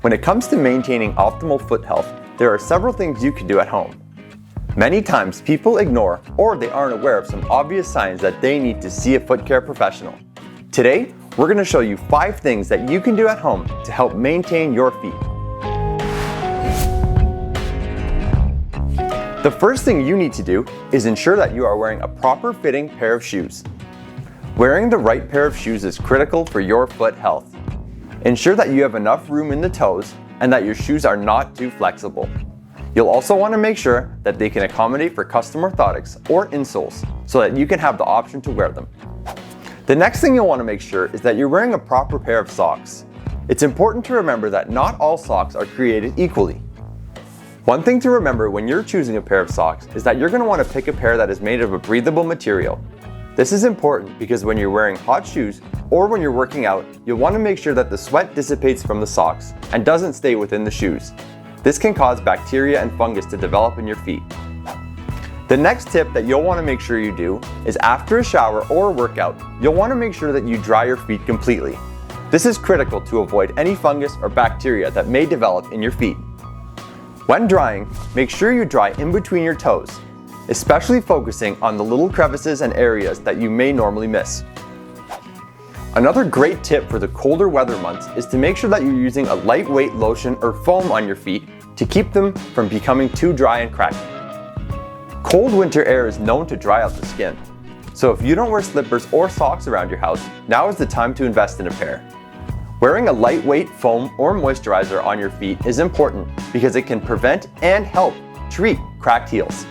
When it comes to maintaining optimal foot health, there are several things you can do at home. Many times people ignore or they aren't aware of some obvious signs that they need to see a foot care professional. Today, we're going to show you 5 things that you can do at home to help maintain your feet. The first thing you need to do is ensure that you are wearing a proper fitting pair of shoes. Wearing the right pair of shoes is critical for your foot health. Ensure that you have enough room in the toes and that your shoes are not too flexible. You'll also want to make sure that they can accommodate for custom orthotics or insoles so that you can have the option to wear them. The next thing you'll want to make sure is that you're wearing a proper pair of socks. It's important to remember that not all socks are created equally. One thing to remember when you're choosing a pair of socks is that you're going to want to pick a pair that is made of a breathable material. This is important because when you're wearing hot shoes or when you're working out, you'll want to make sure that the sweat dissipates from the socks and doesn't stay within the shoes. This can cause bacteria and fungus to develop in your feet. The next tip that you'll want to make sure you do is after a shower or a workout, you'll want to make sure that you dry your feet completely. This is critical to avoid any fungus or bacteria that may develop in your feet. When drying, make sure you dry in between your toes, especially focusing on the little crevices and areas that you may normally miss. Another great tip for the colder weather months is to make sure that you're using a lightweight lotion or foam on your feet to keep them from becoming too dry and cracked. Cold winter air is known to dry out the skin, so if you don't wear slippers or socks around your house, now is the time to invest in a pair. Wearing a lightweight foam or moisturizer on your feet is important because it can prevent and help treat cracked heels.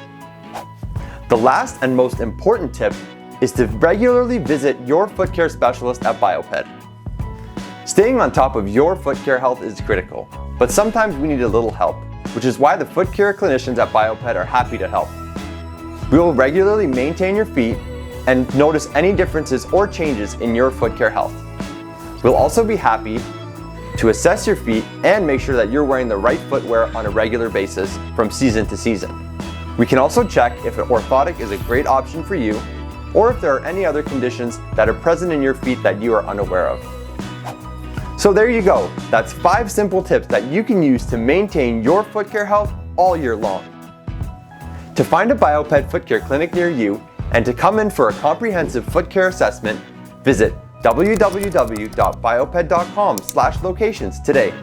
The last and most important tip is to regularly visit your foot care specialist at BioPed. Staying on top of your foot care health is critical, but sometimes we need a little help, which is why the foot care clinicians at BioPed are happy to help. We will regularly maintain your feet and notice any differences or changes in your foot care health. We'll also be happy to assess your feet and make sure that you're wearing the right footwear on a regular basis from season to season. We can also check if an orthotic is a great option for you or if there are any other conditions that are present in your feet that you are unaware of. So there you go. That's 5 simple tips that you can use to maintain your foot care health all year long. To find a BioPed Foot Care clinic near you and to come in for a comprehensive foot care assessment, visit www.bioped.com/locations today.